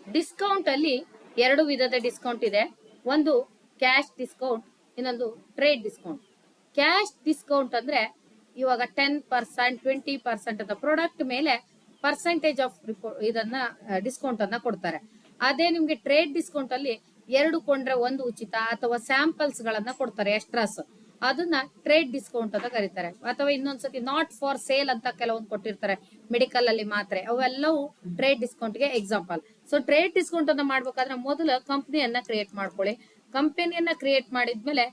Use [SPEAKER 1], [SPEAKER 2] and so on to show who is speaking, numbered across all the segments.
[SPEAKER 1] Discount ಅಲ್ಲಿ ಎರಡು ವಿಧದ ಡಿಸ್ಕೌಂಟ್ ಇದೆ. ಒಂದು ಕ್ಯಾಶ್ ಡಿಸ್ಕೌಂಟ್, ಇನ್ನೊಂದು ಟ್ರೇಡ್ ಡಿಸ್ಕೌಂಟ್. ಕ್ಯಾಶ್ ಡಿಸ್ಕೌಂಟ್ ಅಂದ್ರೆ ಇವಾಗ 10%, 20% ಅಂತ ಪ್ರಾಡಕ್ಟ್ ಮೇಲೆ ಪರ್ಸೆಂಟೇಜ್ ಆಫ್ ಇದನ್ನ ಡಿಸ್ಕೌಂಟ್ ಅನ್ನ ಕೊಡ್ತಾರೆ. ಅದೇ ನಿಮ್ಗೆ ಟ್ರೇಡ್ ಡಿಸ್ಕೌಂಟ್ ಅಲ್ಲಿ ಎರಡು ಕೊಂಡ್ರೆ ಒಂದು ಉಚಿತ ಅಥವಾ ಸ್ಯಾಂಪಲ್ಸ್ ಗಳನ್ನ ಕೊಡ್ತಾರೆ ಎಕ್ಸ್ಟ್ರಾಸ್, ಅದನ್ನ ಟ್ರೇಡ್ ಡಿಸ್ಕೌಂಟ್ ಅಂತ ಕರೀತಾರೆ. ಅಥವಾ ಇನ್ನೊಂದ್ಸತಿ ನಾಟ್ ಫಾರ್ ಸೇಲ್ ಅಂತ ಕೆಲವೊಂದು ಕೊಟ್ಟಿರ್ತಾರೆ, ಮೆಡಿಕಲ್ ಅಲ್ಲಿ ಮಾತ್ರೆ, ಅವೆಲ್ಲವೂ ಟ್ರೇಡ್ ಡಿಸ್ಕೌಂಟ್ ಗೆ ಎಕ್ಸಾಂಪಲ್. ಸೊ ಟ್ರೇಡ್ ಡಿಸ್ಕೌಂಟ್ ಅನ್ನ ಮಾಡ್ಬೇಕಾದ್ರೆ ಮೊದಲು ಕಂಪನಿಯನ್ನ ಕ್ರಿಯೇಟ್ ಮಾಡ್ಕೊಳ್ಳಿ. ಕಂಪನಿಯನ್ನ ಕ್ರಿಯೇಟ್ ಮಾಡಿದ್ಮೇಲೆ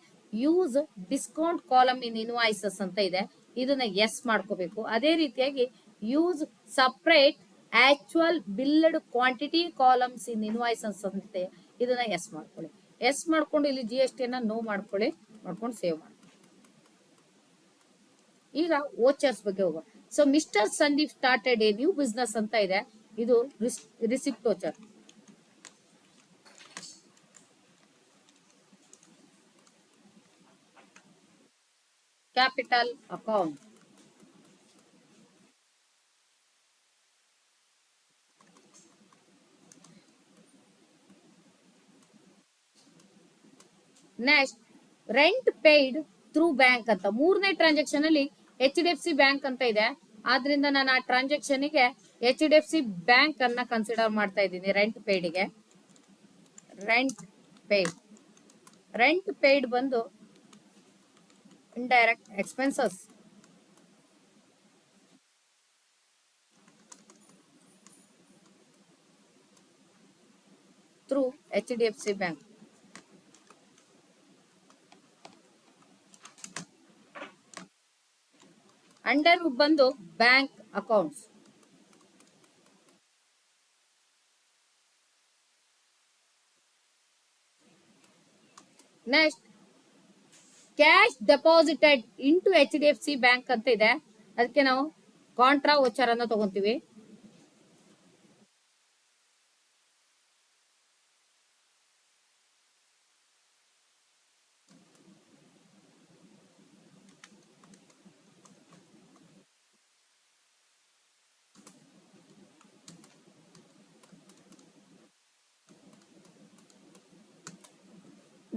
[SPEAKER 1] ಯೂಸ್ ಡಿಸ್ಕೌಂಟ್ ಕಾಲಮ್ ಇನ್ ಇನ್ವಾಯ್ಸಸ್ ಅಂತ ಇದೆ, ಇದನ್ನ ಎಸ್ ಮಾಡ್ಕೋಬೇಕು. ಅದೇ ರೀತಿಯಾಗಿ use separate actual build quantity columns ಇನ್ ಇನ್ವಾಯ್ಸಸ್ ಅಂತ ಇದನ್ನ ಎಸ್ ಮಾಡ್ಕೊಳ್ಳಿ. ಎಸ್ ಮಾಡ್ಕೊಂಡು ಇಲ್ಲಿ GST ಅನ್ನ ನೋ ಮಾಡ್ಕೊಳ್ಳಿ, ಮಾಡ್ಕೊಂಡು ಸೇವ್ ಮಾಡಿ. ಈಗ ವೋಚರ್ಸ್ ಬಗ್ಗೆ ಹೋಗುವ. So mister Sandeep started A new business ಅಂತ ಇದೆ, ಇದು receipt voucher. Capital account. Next rent paid through bank ಅಂತ, ಮೂರನೇ ಟ್ರಾನ್ಸಾಕ್ಷನ್ ಅಲ್ಲಿ HDFC ಬ್ಯಾಂಕ್ ಅಂತ ಇದೆ, ಆದ್ರಿಂದ ನಾನು ಆ ಟ್ರಾನ್ಸಾಕ್ಷನ್ ಗೆ HDFC ಬ್ಯಾಂಕ್ ಅನ್ನ ಕನ್ಸಿಡರ್ ಮಾಡ್ತಾ ಇದ್ದೀನಿ. ರೆಂಟ್ ಪೇಯ್ಡ್ಗೆ ರೆಂಟ್ ಪೇಯ್ಡ್ ಬಂದು indirect expenses. Through HDFC bank. Under ಬಂದು bank accounts. Next cash deposited into HDFC bank ಅಂತ ಇದೆ, ಅದಕ್ಕೆ ನಾವು ಕಾಂಟ್ರಾ ವೋಚರ್ ಅನ್ನು ತಗೊಂತೀವಿ.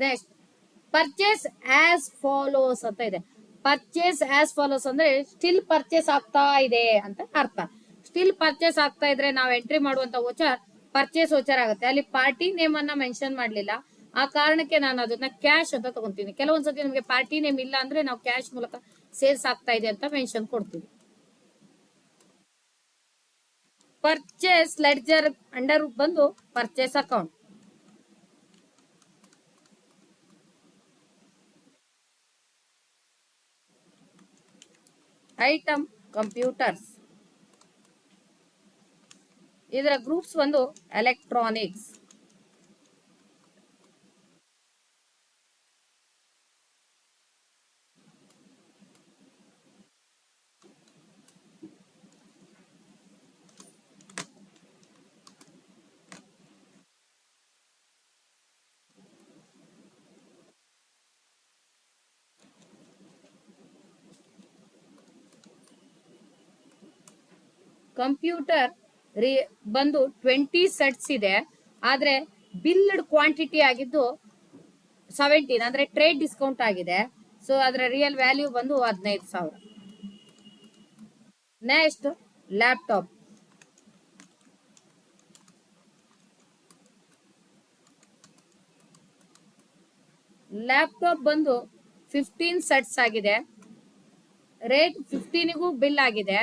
[SPEAKER 1] ನೆಕ್ಸ್ಟ್ ಪರ್ಚೇಸ್ ಆಸ್ ಫಾಲೋಸ್ ಅಂತ ಇದೆ. ಪರ್ಚೇಸ್ ಆಸ್ ಫಾಲೋಸ್ ಅಂದ್ರೆ ಸ್ಟಿಲ್ ಪರ್ಚೇಸ್ ಆಗ್ತಾ ಇದೆ ಅಂತ ಅರ್ಥ. ಸ್ಟಿಲ್ ಪರ್ಚೇಸ್ ಆಗ್ತಾ ಇದ್ರೆ ನಾವು ಎಂಟ್ರಿ ಮಾಡುವಂತ ವೋಚರ್ ಪರ್ಚೇಸ್ ವೋಚರ್ ಆಗುತ್ತೆ. ಅಲ್ಲಿ ಪಾರ್ಟಿ ನೇಮ್ ಅನ್ನ ಮೆನ್ಷನ್ ಮಾಡ್ಲಿಲ್ಲ, ಆ ಕಾರಣಕ್ಕೆ ನಾನು ಅದನ್ನ ಕ್ಯಾಶ್ ಅಂತ ತಗೊಂತೀನಿ. ಕೆಲವೊಂದ್ಸತಿ ನಮಗೆ ಪಾರ್ಟಿ ನೇಮ್ ಇಲ್ಲ ಅಂದ್ರೆ ನಾವು ಕ್ಯಾಶ್ ಮೂಲಕ ಸೇಲ್ಸ್ ಆಗ್ತಾ ಇದೆ ಅಂತ ಮೆನ್ಷನ್ ಕೊಡ್ತೀವಿ. ಪರ್ಚೇಸ್ ಲೆಡ್ಜರ್ ಅಂಡರ್ ಬಂದು ಪರ್ಚೇಸ್ ಅಕೌಂಟ್. ಐಟಮ್ ಕಂಪ್ಯೂಟರ್ಸ್, ಇದರ ಗ್ರೂಪ್ಸ್ ಒಂದು ಎಲೆಕ್ಟ್ರಾನಿಕ್ಸ್. ಕಂಪ್ಯೂಟರ್ ಬಂದು 20 ಸೆಟ್ಸ್ ಇದೆ, ಆದ್ರೆ ಬಿಲ್ಡ್ ಕ್ವಾಂಟಿಟಿ ಆಗಿದ್ದು 17, ಅಂದ್ರೆ ಟ್ರೇಡ್ ಡಿಸ್ಕೌಂಟ್ ಆಗಿದೆ. ಸೊ ಅದರ ರಿಯಲ್ ವ್ಯಾಲ್ಯೂ ಬಂದು 15,000. Next laptop. ಲ್ಯಾಪ್ಟಾಪ್ ಬಂದು 15 ಸೆಟ್ಸ್ ಆಗಿದೆ, ರೇಟ್ 15ಗೂ ಬಿಲ್ ಆಗಿದೆ.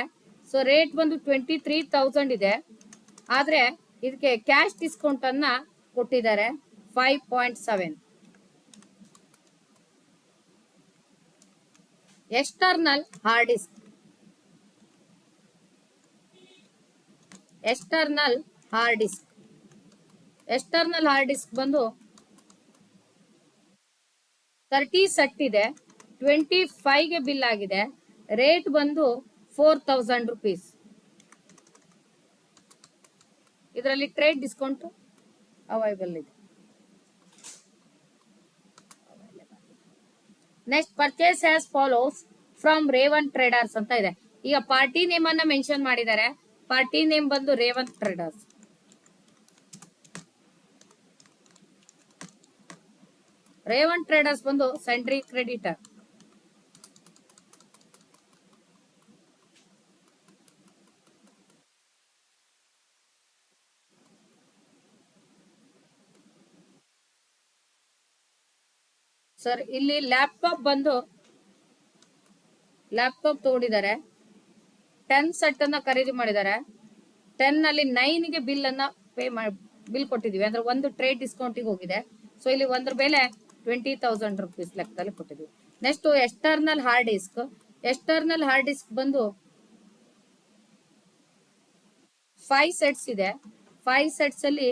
[SPEAKER 1] ಸೊ ರೇಟ್ ಬಂದು 23,000 ಇದೆ, ಆದ್ರೆ ಇದಕ್ಕೆ ಕ್ಯಾಶ್ ಡಿಸ್ಕೌಂಟ್ ಅನ್ನ ಕೊಟ್ಟಿದ್ದಾರೆ 5.7. External hard disk. External hard disk ಬಂದು 30 ಸೆಟ್ ಇದೆ, 25ಗೆ ಬಿಲ್ ಆಗಿದೆ, ರೇಟ್ ಬಂದು 4,000 rupees. ಇದರಲ್ಲಿ ಟ್ರೇಡ್ ಡಿಸ್ಕೌಂಟ್ ಅವೈಲೇಬಲ್ ಇದೆ. Next purchase as follows from raven traders ಅಂತ ಇದೆ. ಈಗ ಪಾರ್ಟಿ ನೇಮ್ ಅನ್ನ ಮೆನ್ಷನ್ ಮಾಡಿದ್ದಾರೆ, ಪಾರ್ಟಿ ನೇಮ್ ಬಂದು ರೇವನ್ ಟ್ರೇಡರ್ಸ್. ರೇವನ್ ಟ್ರೇಡರ್ಸ್ ಬಂದು ಸೆಂಟ್ರಿ ಕ್ರೆಡಿಟರ್. ಸರ್ ಇಲ್ಲಿ ಲ್ಯಾಪ್ಟಾಪ್ ತಗೊಂಡಿದ್ದಾರೆ, 10 ಸೆಟ್ ಅನ್ನ ಖರೀದಿ ಮಾಡಿದ್ದಾರೆ. 10 ಅಲ್ಲಿ 9 ಗೆ ಬಿಲ್ ಕೊಟ್ಟಿದೀವಿ, ಅಂದ್ರೆ ಒಂದು ಟ್ರೇಡ್ ಡಿಸ್ಕೌಂಟಿಗೆ ಹೋಗಿದೆ. ಸೊ ಇಲ್ಲಿ ಒಂದ್ರ ಬೆಲೆ 20,000 ರುಪೀಸ್ ಲೆಕ್ಕದಲ್ಲಿ ಕೊಟ್ಟಿದ್ವಿ. ನೆಕ್ಸ್ಟ್ ಎಕ್ಸ್ಟರ್ನಲ್ ಹಾರ್ಡ್ ಡಿಸ್ಕ್ ಬಂದು 5 ಸೆಟ್ಸ್ ಇದೆ. 5 ಸೆಟ್ಸ್ ಅಲ್ಲಿ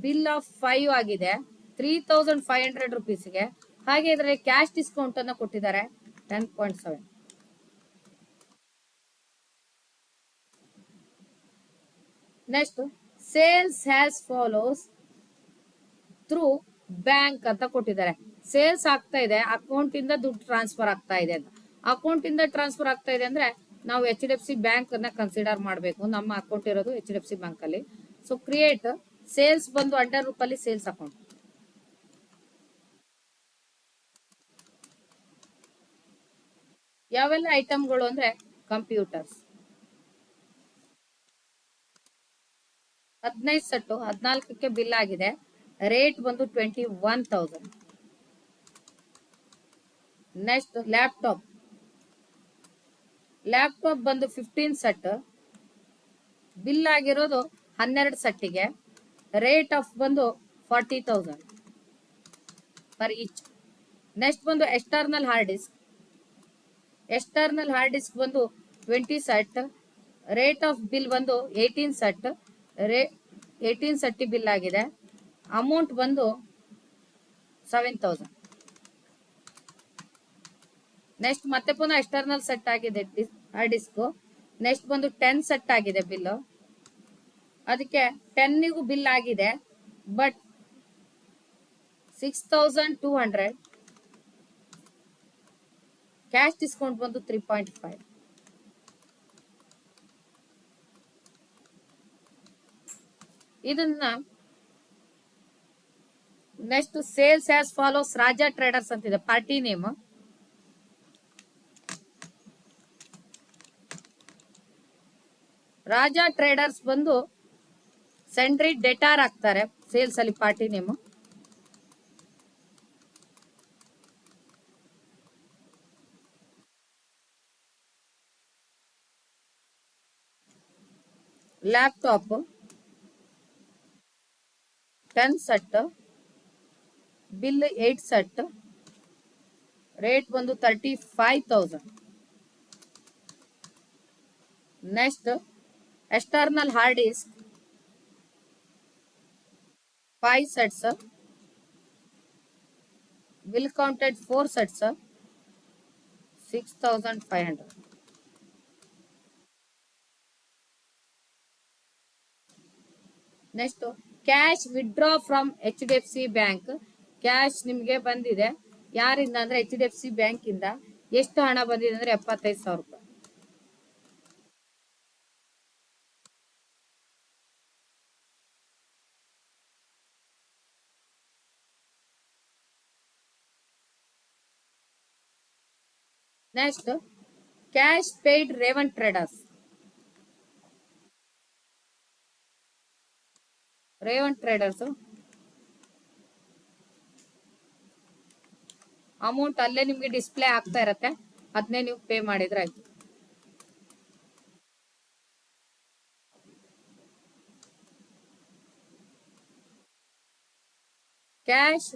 [SPEAKER 1] ಬಿಲ್ ಆಫ್ 5 ಆಗಿದೆ 3,500 ರುಪೀಸ್ಗೆ. ಹಾಗೆ ಇದರಲ್ಲಿ ಕ್ಯಾಶ್ ಡಿಸ್ಕೌಂಟ್ ಅನ್ನ ಕೊಟ್ಟಿದ್ದಾರೆ 10.7. Next sales has follows through bank ಅಂತ ಕೊಟ್ಟಿದ್ದಾರೆ. ಸೇಲ್ಸ್ ಆಗ್ತಾ ಇದೆ, ಅಕೌಂಟ್ ಇಂದ ದುಡ್ಡು ಟ್ರಾನ್ಸ್ಫರ್ ಆಗ್ತಾ ಇದೆ ಅಂತ. ಅಕೌಂಟ್ ಇಂದ ಟ್ರಾನ್ಸ್ಫರ್ ಆಗ್ತಾ ಇದೆ ಅಂದ್ರೆ ನಾವು HDFC ಬ್ಯಾಂಕ್ ಅನ್ನ ಕನ್ಸಿಡರ್ ಮಾಡಬೇಕು. ನಮ್ಮ ಅಕೌಂಟ್ ಇರೋದು HDFC ಬ್ಯಾಂಕ್ ಅಲ್ಲಿ. ಸೊ ಕ್ರಿಯೇಟ್ ಸೇಲ್ಸ್ ಬಂದು ಅಂಡರ್ ರೂಪ್ ಅಲ್ಲಿ ಸೇಲ್ಸ್ ಅಕೌಂಟ್. ಯಾವೆಲ್ಲ ಐಟಮ್ಗಳು ಅಂದ್ರೆ ಕಂಪ್ಯೂಟರ್ಸ್ 15 ಸೆಟ್ಟು 14ಕ್ಕೆ ಬಿಲ್ ಆಗಿದೆ. ರೇಟ್ ಬಂದು 21,000. ನೆಕ್ಸ್ಟ್ ಲ್ಯಾಪ್ಟಾಪ್ ಬಂದು 15 ಸೆಟ್, ಬಿಲ್ ಆಗಿರೋದು 12 ಸೆಟ್ಟಿಗೆ. ರೇಟ್ ಆಫ್ ಬಂದು 40,000 ಪರ್ ಈಚ್. ನೆಕ್ಸ್ಟ್ ಬಂದು ಎಕ್ಸ್ಟರ್ನಲ್ ಹಾರ್ಡ್ ಡಿಸ್ಕ್ ಬಂದು 20 ಸೆಟ್. ರೇಟ್ ಆಫ್ ಬಿಲ್ ಬಂದು 18 ಸೆಟ್. 18 ಸೆಟ್ಟಿ ಬಿಲ್ ಆಗಿದೆ. ಅಮೌಂಟ್ ಬಂದು 7,000. ನೆಕ್ಸ್ಟ್ ಮತ್ತೆ ಪುನಃ ಎಕ್ಸ್ಟರ್ನಲ್ ಸೆಟ್ ಆಗಿದೆ ಹಾರ್ಡ್ ಡಿಸ್ಕ್. ನೆಕ್ಸ್ಟ್ ಬಂದು 10 ಸೆಟ್ ಆಗಿದೆ ಬಿಲ್. ಅದಕ್ಕೆ 10ಗೂ ಬಿಲ್ ಆಗಿದೆ, ಬಟ್ 6,200. ಕ್ಯಾಶ್ ಡಿಸ್ಕೌಂಟ್ ಬಂದು 3.5. ಇದನ್ನ next sales as follows Raja traders ಅಂತಿದೆ ಪಾರ್ಟಿ ನೇಮ್. ರಾಜಾ ಟ್ರೇಡರ್ಸ್ ಬಂದು ಸೆಂಟ್ರಿ ಡೆಟಾರ್ ಹಾಕ್ತಾರೆ ಸೇಲ್ಸ್ ಅಲ್ಲಿ party name. Laptop 10 set, bill 8 set. Rate ಬಂದು 35,000. Next external hard disk 5 sets, bill counted 4 sets, 6,500. Next cash withdraw from HDFC bank. Cash ನಿಮ್ಗೆ ಬಂದಿದೆ ಯಾರಿಂದ ಅಂದ್ರೆ HDFC bank ಇಂದ. ಎಷ್ಟು ಹಣ ಬಂದಿದೆ ಅಂದ್ರೆ 75,000 ರೂಪಾಯಿ. Next cash paid raven traders. Amount ಅಲ್ಲೇ ನಿಮ್ಗೆ ಡಿಸ್ಪ್ಲೇ ಆಗ್ತಾ ಇರತ್ತೆ, ಅದನ್ನೇ ನೀವು ಪೇ ಮಾಡಿದ್ರೆ ಆಯ್ತು. ಕ್ಯಾಶ್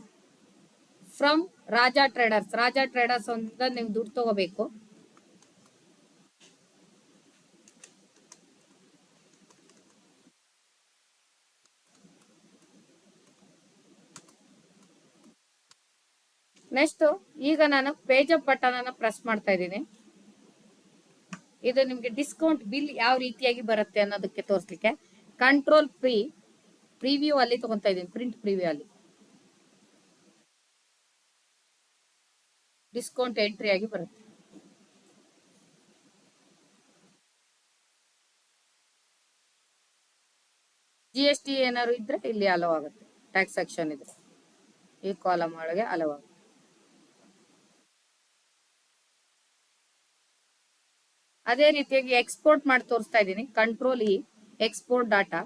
[SPEAKER 1] ಫ್ರಮ್ ರಾಜಾ ಟ್ರೇಡರ್ಸ್ ಅಂತ ನೀವು ದುಡ್ಡು ತಗೋಬೇಕು. ನೆಕ್ಸ್ಟ್ ಈಗ ನಾನು ಪೇಜ್ ಅಪ್ ಬಟನ್ ಅನ್ನ ಪ್ರೆಸ್ ಮಾಡ್ತಾ ಇದ್ದೀನಿ. ಇದು ನಿಮ್ಗೆ ಡಿಸ್ಕೌಂಟ್ ಬಿಲ್ ಯಾವ ರೀತಿಯಾಗಿ ಬರುತ್ತೆ ಅನ್ನೋದಕ್ಕೆ ತೋರಿಸ್ಲಿಕ್ಕೆ ಕಂಟ್ರೋಲ್ ಪ್ರಿವ್ಯೂ ಅಲ್ಲಿ ತಗೊಂತಾ ಇದ್ದೀನಿ. ಪ್ರಿಂಟ್ ಪ್ರಿವ್ಯೂ ಅಲ್ಲಿ ಡಿಸ್ಕೌಂಟ್ ಎಂಟ್ರಿ ಆಗಿ ಬರುತ್ತೆ. GST ಏನಾದ್ರು ಇದ್ರೆ ಇಲ್ಲಿ ಅಲೋ ಆಗುತ್ತೆ. ಟ್ಯಾಕ್ಸ್ ಸೆಕ್ಷನ್ ಇದೆ, ಈ ಕಾಲಮ್ ಒಳಗೆ ಅಲೋ ಆಗುತ್ತೆ. ಅದೇ ರೀತಿಯಾಗಿ ಎಕ್ಸ್ಪೋರ್ಟ್ ಮಾಡಿ ತೋರಿಸ್ತಾ ಇದ್ದೀನಿ. Control E, export data.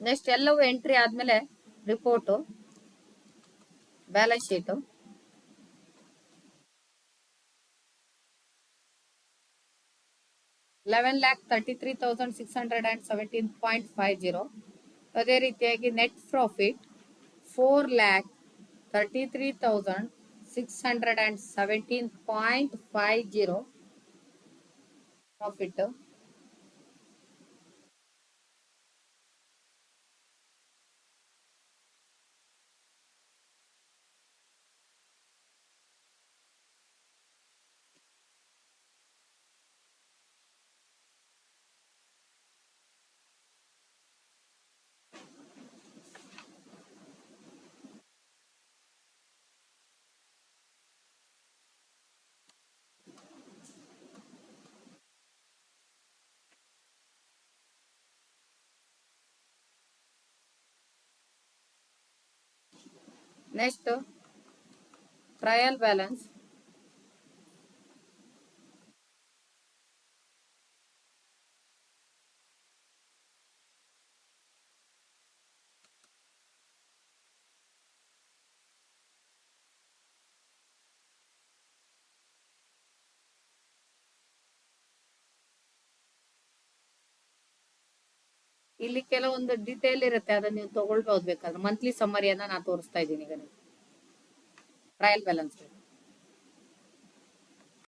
[SPEAKER 1] Next ಎಲ್ಲವೂ ಎಂಟ್ರಿ ಆದ್ಮೇಲೆ ರಿಪೋರ್ಟು, ಬ್ಯಾಲೆನ್ಸ್ ಶೀಟು, $11,33,617.50. ಅದೇ ರೀತಿಯಾಗಿ net profit $4,33,617.50 profit. Next trial balance. ಇಲ್ಲಿ ಕೆಲವೊಂದು ಡಿಟೇಲ್ ಇರುತ್ತೆ, ಅದನ್ನ ನೀವು ತಗೊಳ್ಬಹುದು ಬೇಕಾದ್ರೆ. ಮಂತ್ಲಿ ಸಮ್ಮರಿಯನ್ನ ನಾನು ತೋರಿಸ್ತಾ ಇದ್ದೀನಿ ಈಗ. Trial balance